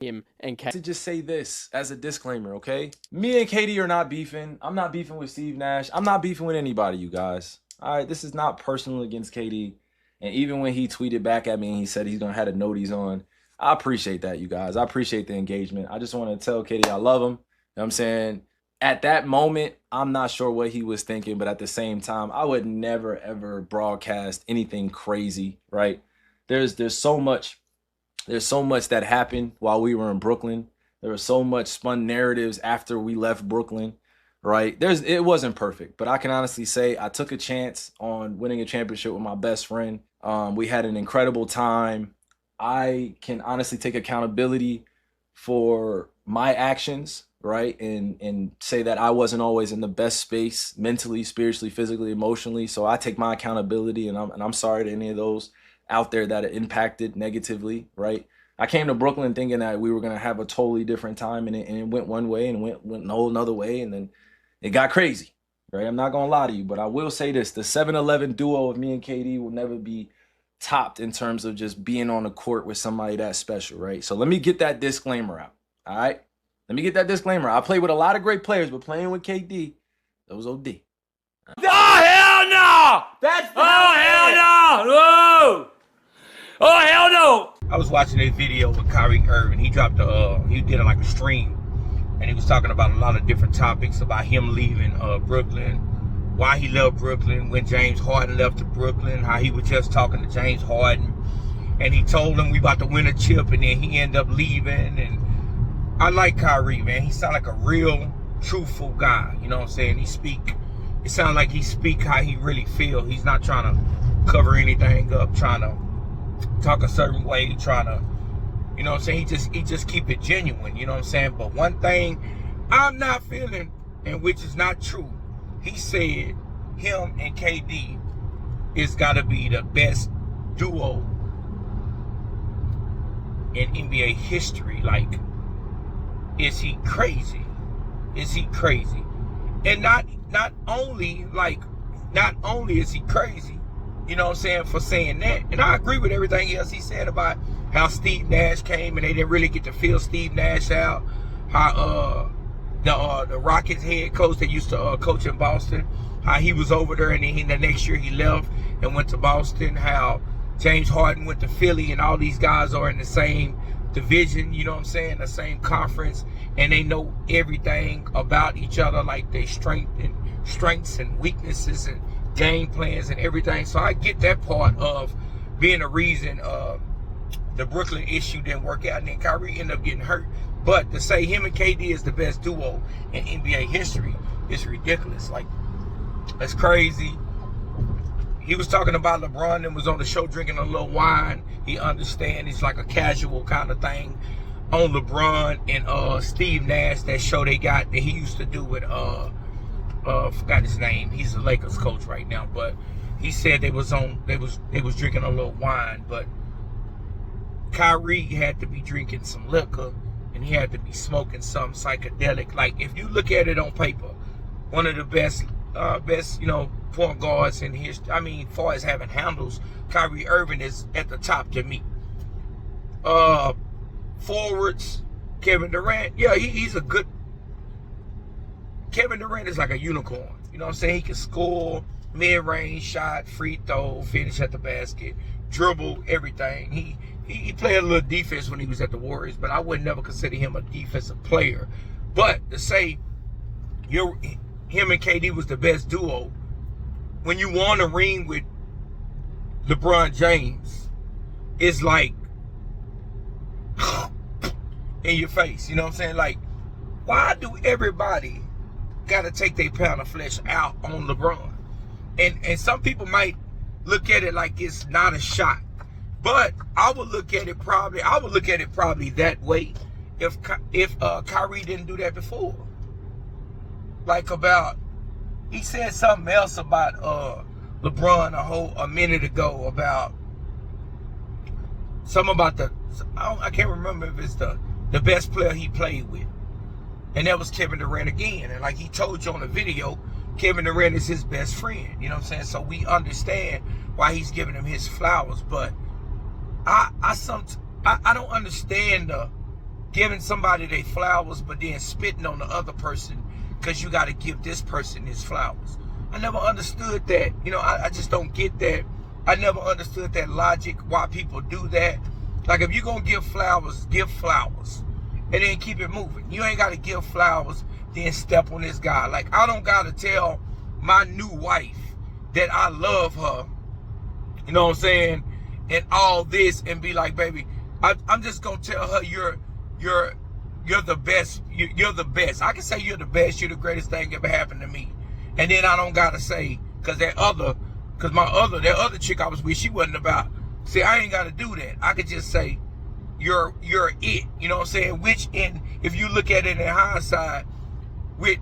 him and KD. To just say this as a disclaimer, okay? Me and KD are not beefing. I'm not beefing with Steve Nash. I'm not beefing with anybody, you guys. All right, this is not personal against KD. And even when he tweeted back at me and he said he's gonna have the noties on, I appreciate that, you guys. I appreciate the engagement. I just want to tell KD I love him. You know what I'm saying? At that moment, I'm not sure what he was thinking, but at the same time, I would never ever broadcast anything crazy, right? There's so much that happened while we were in Brooklyn. There was so much spun narratives after we left Brooklyn, right? It wasn't perfect, but I can honestly say I took a chance on winning a championship with my best friend. We had an incredible time. I can honestly take accountability for my actions, right? And say that I wasn't always in the best space mentally, spiritually, physically, emotionally. So I take my accountability, and I'm sorry to any of those out there that it impacted negatively, right? I came to Brooklyn thinking that we were gonna have a totally different time, and it went one way and went a whole another way, and then it got crazy, right? I'm not gonna lie to you, but I will say this: the 7-Eleven duo of me and KD will never be topped in terms of just being on the court with somebody that special, right? So let me get that disclaimer out, all right? Let me get that disclaimer. I played with a lot of great players, but playing with KD, that was OD. Oh, hell no! Hell no! Whoa! Oh, hell no! I was watching a video with Kyrie Irving. He dropped he did like a stream, and he was talking about a lot of different topics about him leaving Brooklyn, why he left Brooklyn, when James Harden left to Brooklyn, how he was just talking to James Harden, and he told him we about to win a chip, and then he ended up leaving. And I like Kyrie, man. He sound like a real, truthful guy. You know what I'm saying? It sounds like he speak how he really feel. He's not trying to cover anything up, trying to talk a certain way, trying to, you know what I'm saying? He just keep it genuine, you know what I'm saying? But one thing I'm not feeling, and which is not true, he said him and KD is gotta be the best duo in NBA history. Like, is he crazy? Is he crazy? And not only is he crazy, you know what I'm saying, for saying that. And I agree with everything else he said about how Steve Nash came and they didn't really get to feel Steve Nash out. How the Rockets head coach that used to coach in Boston, how he was over there and then the next year he left and went to Boston. How James Harden went to Philly, and all these guys are in the same division, you know what I'm saying, the same conference, and they know everything about each other, like their strengths and weaknesses and game plans and everything. So I get that part of being a reason the Brooklyn issue didn't work out, and then Kyrie ended up getting hurt. But to say him and KD is the best duo in NBA history is ridiculous. Like, that's crazy. He was talking about LeBron and was on the show drinking a little wine. He understands it's like a casual kind of thing on LeBron and Steve Nash, that show they got that he used to do with forgot his name. He's the Lakers coach right now, but he said they was drinking a little wine, but Kyrie had to be drinking some liquor and he had to be smoking some psychedelic. Like, if you look at it on paper, one of the best, you know, point guards in history. I mean, as far as having handles, Kyrie Irving is at the top to me. Forwards, Kevin Durant, yeah, he's a good. Kevin Durant is like a unicorn. You know what I'm saying? He can score, mid-range shot, free throw, finish at the basket, dribble, everything. He played a little defense when he was at the Warriors, but I would never consider him a defensive player. But to say him and KD was the best duo, when you won a ring with LeBron James, it's like in your face. You know what I'm saying? Like, why do everybody gotta take their pound of flesh out on LeBron? And some people might look at it like it's not a shot, but I would look at it probably that way if Kyrie didn't do that before. Like, about, he said something else about LeBron a minute ago about something about I can't remember if it's the best player he played with. And that was Kevin Durant again. And like he told you on the video, Kevin Durant is his best friend. You know what I'm saying? So we understand why he's giving him his flowers. But I don't understand giving somebody their flowers, but then spitting on the other person because you got to give this person his flowers. I never understood that. You know, I just don't get that. I never understood that logic, why people do that. Like, if you're going to give flowers, and then keep it moving. You ain't got to give flowers, then step on this guy. Like, I don't got to tell my new wife that I love her, you know what I'm saying, and all this, and be like, baby, I'm just going to tell her you're the best. You're the best. I can say you're the best. You're the greatest thing ever happened to me. And then I don't got to say, because that other chick I was with, she wasn't about. See, I ain't got to do that. I could just say, you're it. You know what I'm saying? Which, if you look at it in hindsight, with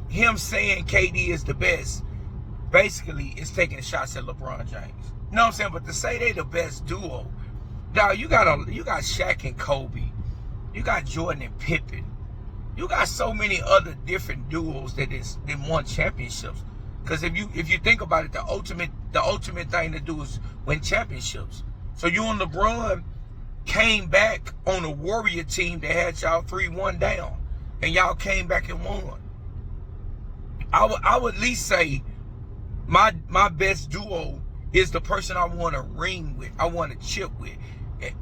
him saying KD is the best, basically it's taking shots at LeBron James. You know what I'm saying? But to say they the best duo, now you got Shaq and Kobe, you got Jordan and Pippen, you got so many other different duos that won championships. Because if you think about it, the ultimate thing to do is win championships. So you and LeBron came back on a Warrior team that had y'all 3-1 down, and y'all came back and won. I would at least say my best duo is the person I want to ring with, I want to chip with.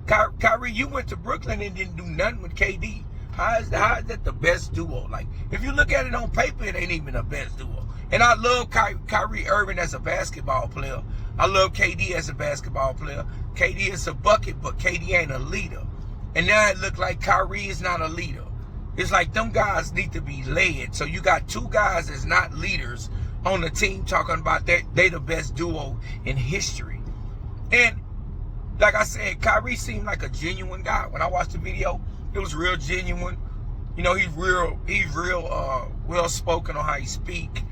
Kyrie, you went to Brooklyn and didn't do nothing with KD. How is that the best duo? Like, if you look at it on paper, it ain't even the best duo. And I love Kyrie Irving as a basketball player. I love KD as a basketball player. KD is a bucket, but KD ain't a leader. And now it look like Kyrie is not a leader. It's like them guys need to be led. So you got two guys that's not leaders on the team talking about that they the best duo in history. And like I said, Kyrie seemed like a genuine guy. When I watched the video, it was real genuine. You know, he's real well spoken on how he speak.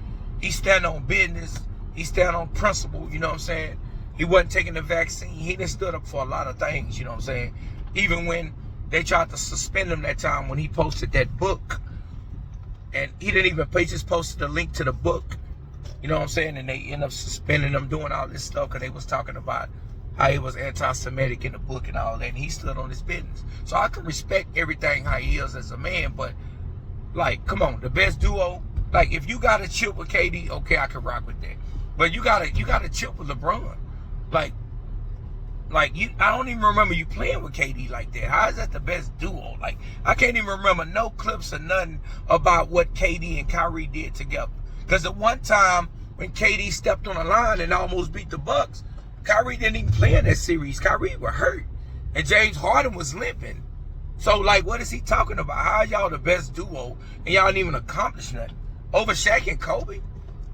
He stand on business. He stand on principle. You know what I'm saying? He wasn't taking the vaccine. He done stood up for a lot of things. You know what I'm saying? Even when they tried to suspend him that time when he posted that book, and he didn't even, he just posted a link to the book. You know what I'm saying? And they end up suspending him, doing all this stuff because they was talking about how he was anti-Semitic in the book and all that, and he stood on his business. So I can respect everything how he is as a man, but like, come on, the best duo. Like, if you got to chip with KD, okay, I can rock with that. But you gotta chip with LeBron. Like I don't even remember you playing with KD like that. How is that the best duo? Like, I can't even remember no clips or nothing about what KD and Kyrie did together. Because the one time when KD stepped on the line and almost beat the Bucks, Kyrie didn't even play in that series. Kyrie was hurt. And James Harden was limping. So, like, what is he talking about? How are y'all the best duo and y'all didn't even accomplish nothing? Over Shaq and Kobe?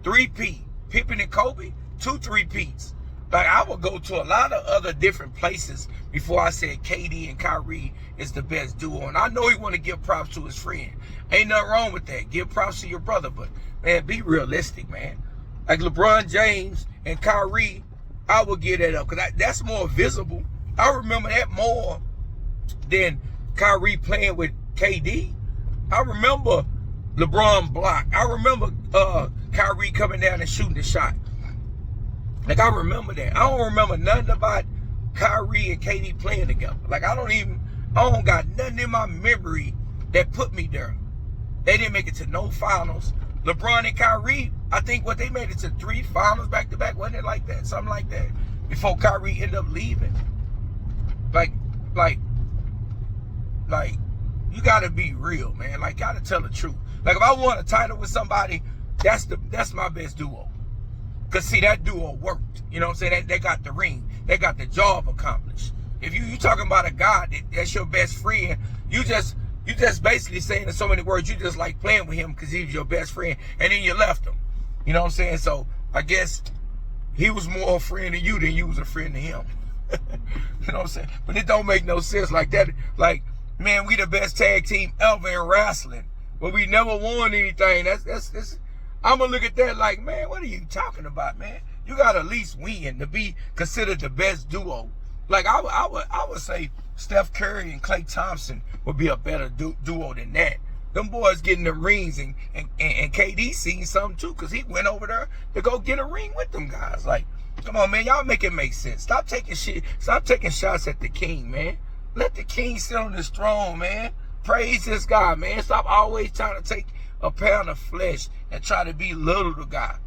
3-peat. Pippen and Kobe? 2 3-peats. Like, I would go to a lot of other different places before I said KD and Kyrie is the best duo. And I know he want to give props to his friend. Ain't nothing wrong with that. Give props to your brother. But, man, be realistic, man. Like LeBron James and Kyrie, I would give that up because that's more visible. I remember that more than Kyrie playing with KD. I remember LeBron block. I remember Kyrie coming down and shooting the shot. Like, I remember that. I don't remember nothing about Kyrie and KD playing together. Like, I don't got nothing in my memory that put me there. They didn't make it to no finals. LeBron and Kyrie, I think they made it to 3 finals back to back. Wasn't it like that? Something like that. Before Kyrie ended up leaving. Like, you gotta be real, man. Like, gotta tell the truth. Like, if I want a title with somebody, that's my best duo. Cause see, that duo worked. You know what I'm saying? They got the ring. They got the job accomplished. If you talking about a guy that's your best friend, you just basically saying in so many words, you just like playing with him because he's your best friend, and then you left him. You know what I'm saying? So I guess he was more a friend to you than you was a friend to him. You know what I'm saying? But it don't make no sense like that. Like, man, we the best tag team ever in wrestling, but we never won anything. That's I'm gonna look at that like, man, what are you talking about, man? You gotta at least win to be considered the best duo. Like, I would say Steph Curry and Klay Thompson would be a better duo than that. Them boys getting the rings, and KD seen something too, because he went over there to go get a ring with them guys. Like, Come on, man. Y'all make it make sense. Stop taking shit. Stop taking shots at the king, man. Let the king sit on his throne, man. Praise this God, man. Stop always trying to take a pound of flesh and try to belittle the guy.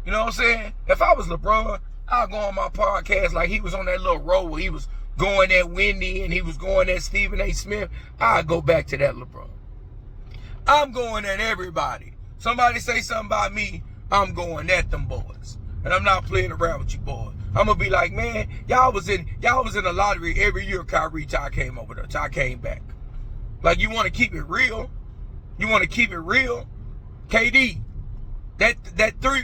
You know what I'm saying? If I was LeBron, I'd go on my podcast like he was on that little road where he was going at Wendy and he was going at Stephen A. Smith. I'd go back to that LeBron. I'm going at everybody. Somebody say something about me, I'm going at them boys. And I'm not playing around with you boys. I'm gonna be like, man, y'all was in the lottery every year Kyrie till I came over there, till I came back. Like, you wanna keep it real? You wanna keep it real? KD, that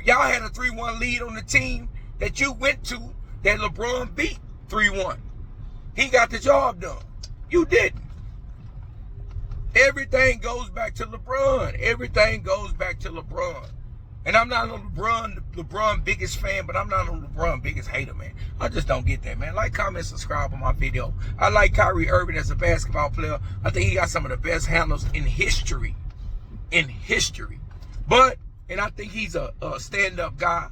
y'all had a 3-1 lead on the team that you went to that LeBron beat 3-1. He got the job done. You didn't. Everything goes back to LeBron. Everything goes back to LeBron. And I'm not a LeBron biggest fan, but I'm not a LeBron biggest hater, man. I just don't get that, man. Like, comment, subscribe on my video. I like Kyrie Irving as a basketball player. I think he got some of the best handles in history. In history. And I think he's a stand-up guy.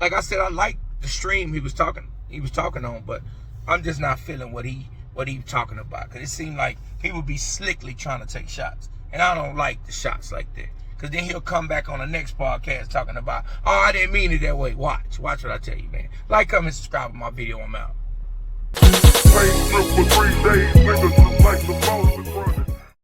Like I said, I like the stream he was talking on, but I'm just not feeling what he talking about. Because it seemed like he would be slickly trying to take shots. And I don't like the shots like that. Because then he'll come back on the next podcast talking about, oh, I didn't mean it that way. Watch what I tell you, man. Like, comment, subscribe on my video. I'm out. Play for 3 days, niggas just like the most.